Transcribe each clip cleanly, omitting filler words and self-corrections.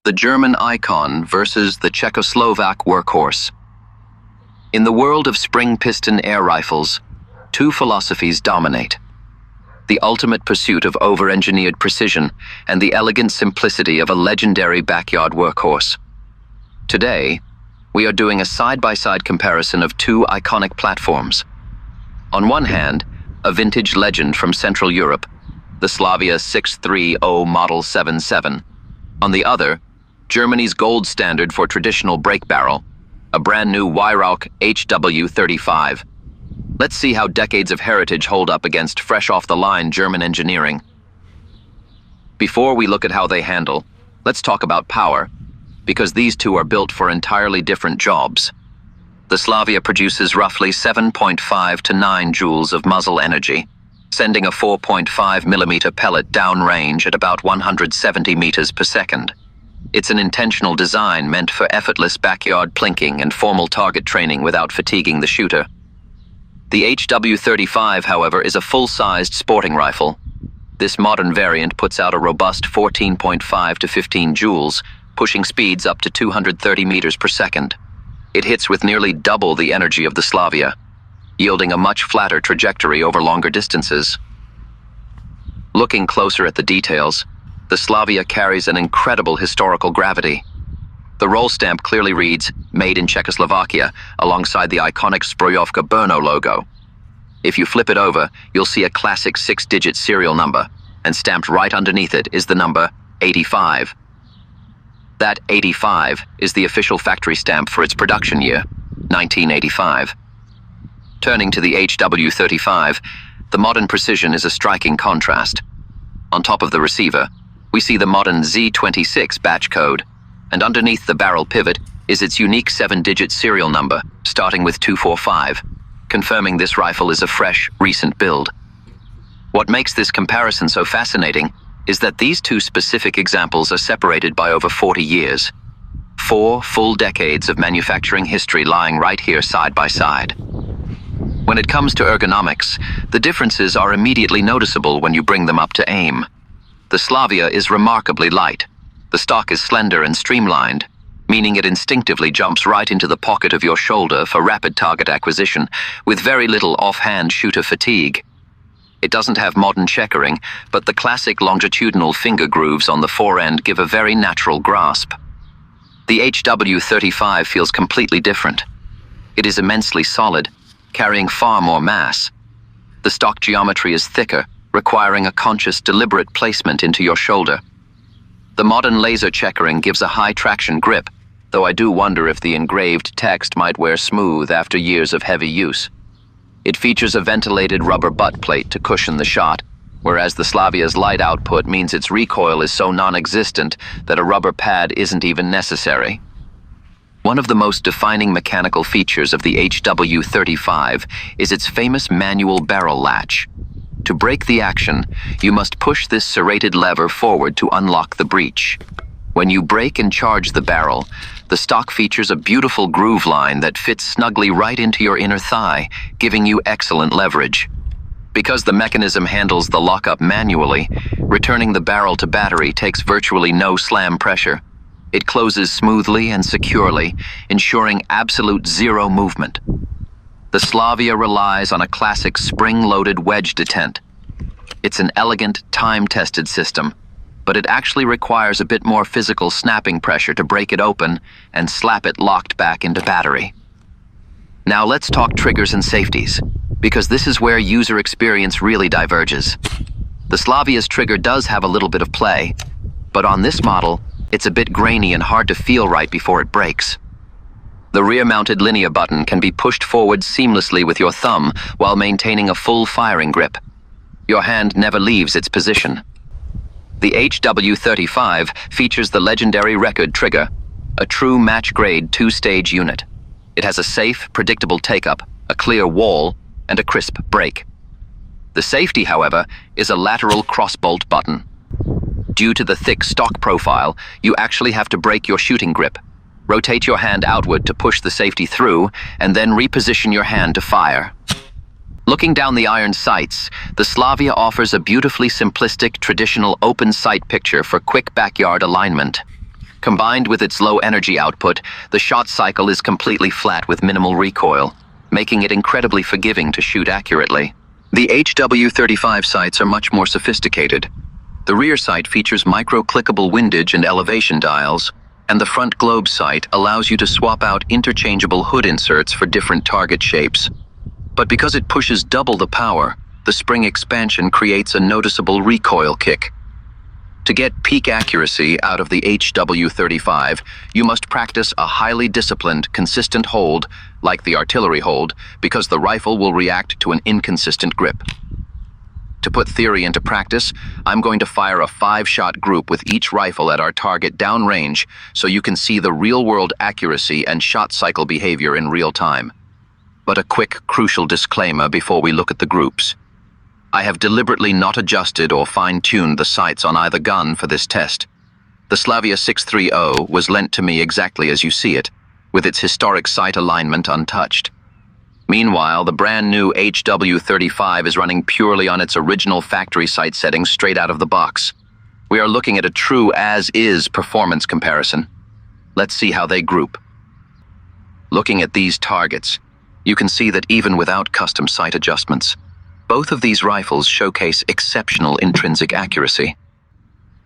the German icon versus the Czechoslovak workhorse. In the world of spring-piston air rifles, two philosophies dominate: the ultimate pursuit of over-engineered precision and the elegant simplicity of a legendary backyard workhorse. Today, we are doing a side-by-side comparison of two iconic platforms. On one hand, a vintage legend from Central Europe, the Slavia 630 Model 77. On the other, Germany's gold standard for traditional brake barrel, a brand new Weihrauch HW35. Let's see how decades of heritage hold up against fresh-off-the-line German engineering. Before we look at how they handle, let's talk about power, because these two are built for entirely different jobs. The Slavia produces roughly 7.5 to 9 joules of muzzle energy, sending a 4.5mm pellet downrange at about 170 meters per second. It's an intentional design meant for effortless backyard plinking and formal target training without fatiguing the shooter. The HW35, however, is a full-sized sporting rifle. This modern variant puts out a robust 14.5 to 15 joules, pushing speeds up to 230 meters per second. It hits with nearly double the energy of the Slavia, yielding a much flatter trajectory over longer distances. Looking closer at the details, the Slavia carries an incredible historical gravity. The roll stamp clearly reads, "Made in Czechoslovakia," alongside the iconic Zbrojovka Brno logo. If you flip it over, you'll see a classic 6-digit serial number, and stamped right underneath it is the number 85. That 85 is the official factory stamp for its production year, 1985. Turning to the HW35, the modern precision is a striking contrast. On top of the receiver, we see the modern Z26 batch code, and underneath the barrel pivot is its unique 7-digit serial number, starting with 245, confirming this rifle is a fresh, recent build. What makes this comparison so fascinating is that these two specific examples are separated by over 40 years. 4 full decades of manufacturing history lying right here side by side. When it comes to ergonomics, the differences are immediately noticeable when you bring them up to aim. The Slavia is remarkably light. The stock is slender and streamlined, meaning it instinctively jumps right into the pocket of your shoulder for rapid target acquisition, with very little offhand shooter fatigue. It doesn't have modern checkering, but the classic longitudinal finger grooves on the forend give a very natural grasp. The HW35 feels completely different. It is immensely solid, carrying far more mass. The stock geometry is thicker, requiring a conscious, deliberate placement into your shoulder. The modern laser checkering gives a high traction grip, though I do wonder if the engraved text might wear smooth after years of heavy use. It features a ventilated rubber butt plate to cushion the shot, whereas the Slavia's light output means its recoil is so non-existent that a rubber pad isn't even necessary. One of the most defining mechanical features of the HW35 is its famous manual barrel latch. To break the action, you must push this serrated lever forward to unlock the breech. When you break and charge the barrel, the stock features a beautiful groove line that fits snugly right into your inner thigh, giving you excellent leverage. Because the mechanism handles the lockup manually, returning the barrel to battery takes virtually no slam pressure. It closes smoothly and securely, ensuring absolute zero movement. The Slavia relies on a classic spring-loaded wedge detent. It's an elegant, time-tested system, but it actually requires a bit more physical snapping pressure to break it open and slap it locked back into battery. Now let's talk triggers and safeties, because this is where user experience really diverges. The Slavia's trigger does have a little bit of play, but on this model, it's a bit grainy and hard to feel right before it breaks. The rear-mounted linear button can be pushed forward seamlessly with your thumb while maintaining a full firing grip. Your hand never leaves its position. The HW35 features the legendary record trigger, a true match-grade 2-stage unit. It has a safe, predictable take-up, a clear wall, and a crisp break. The safety, however, is a lateral crossbolt button. Due to the thick stock profile, you actually have to break your shooting grip. Rotate your hand outward to push the safety through, and then reposition your hand to fire. Looking down the iron sights, the Slavia offers a beautifully simplistic, traditional open sight picture for quick backyard alignment. Combined with its low energy output, the shot cycle is completely flat with minimal recoil, making it incredibly forgiving to shoot accurately. The HW35 sights are much more sophisticated. The rear sight features micro-clickable windage and elevation dials, and the front globe sight allows you to swap out interchangeable hood inserts for different target shapes. But because it pushes double the power, the spring expansion creates a noticeable recoil kick. To get peak accuracy out of the HW35, you must practice a highly disciplined, consistent hold, like the artillery hold, because the rifle will react to an inconsistent grip. To put theory into practice, I'm going to fire a 5-shot group with each rifle at our target downrange so you can see the real-world accuracy and shot cycle behavior in real time. But a quick, crucial disclaimer before we look at the groups. I have deliberately not adjusted or fine-tuned the sights on either gun for this test. The Slavia 630 was lent to me exactly as you see it, with its historic sight alignment untouched. Meanwhile, the brand new HW35 is running purely on its original factory sight settings straight out of the box. We are looking at a true as-is performance comparison. Let's see how they group. Looking at these targets, you can see that even without custom sight adjustments, both of these rifles showcase exceptional intrinsic accuracy.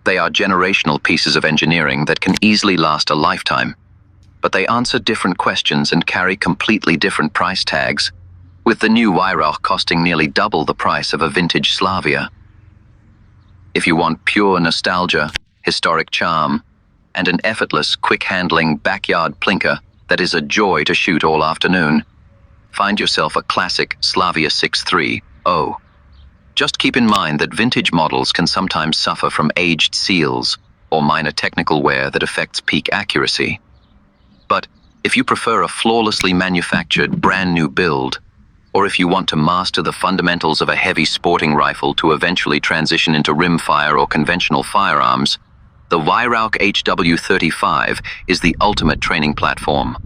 They are generational pieces of engineering that can easily last a lifetime, but they answer different questions and carry completely different price tags, with the new Weihrauch costing nearly double the price of a vintage Slavia. If you want pure nostalgia, historic charm, and an effortless, quick-handling backyard plinker that is a joy to shoot all afternoon, find yourself a classic Slavia 630. Just keep in mind that vintage models can sometimes suffer from aged seals or minor technical wear that affects peak accuracy. But if you prefer a flawlessly manufactured brand new build, or if you want to master the fundamentals of a heavy sporting rifle to eventually transition into rimfire or conventional firearms, the Weihrauch HW35 is the ultimate training platform.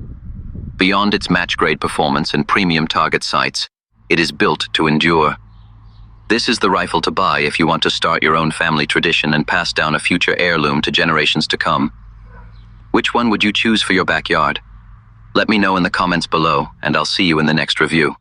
Beyond its match-grade performance and premium target sights, it is built to endure. This is the rifle to buy if you want to start your own family tradition and pass down a future heirloom to generations to come. Which one would you choose for your backyard? Let me know in the comments below, and I'll see you in the next review.